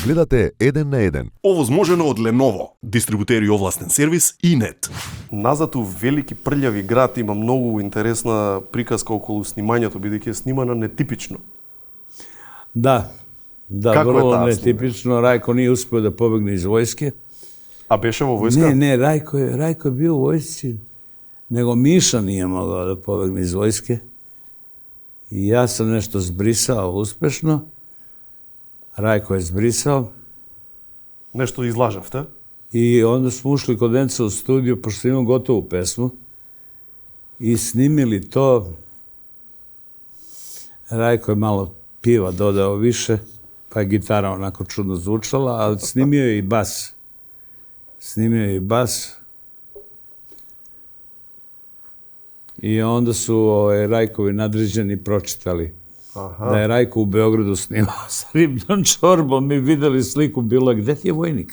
Гледате 1 на 1. Овозможено од Lenovo, дистрибутери овластен сервис и нет. Назад у велики прљави град има многу интересна приказка околу снимањето, бидејќи е снимана нетипично. Да, Како е vrlo таа netipično. Rajko nije uspio da pobegne iz vojske. А беше во војска? Ne, Rajko je bio u vojsci, nego Miša nije mogao da pobegne iz vojske. I ja sam nešto zbrisao uspešno. Rajko je zbrisao. Нешто излажавте? I onda smo ušli kod Enca u studiju, pošto imam gotovu pesmu, i snimili to. Rajko je malo piva dodao više, pa je gitara onako čudno zvučala, ali snimio je i bas. I onda su Rajkovi nadređeni pročitali da je Rajko u Beogradu snimao sa ribnom čorbom i videli sliku, bilo je, gde ti je vojnik?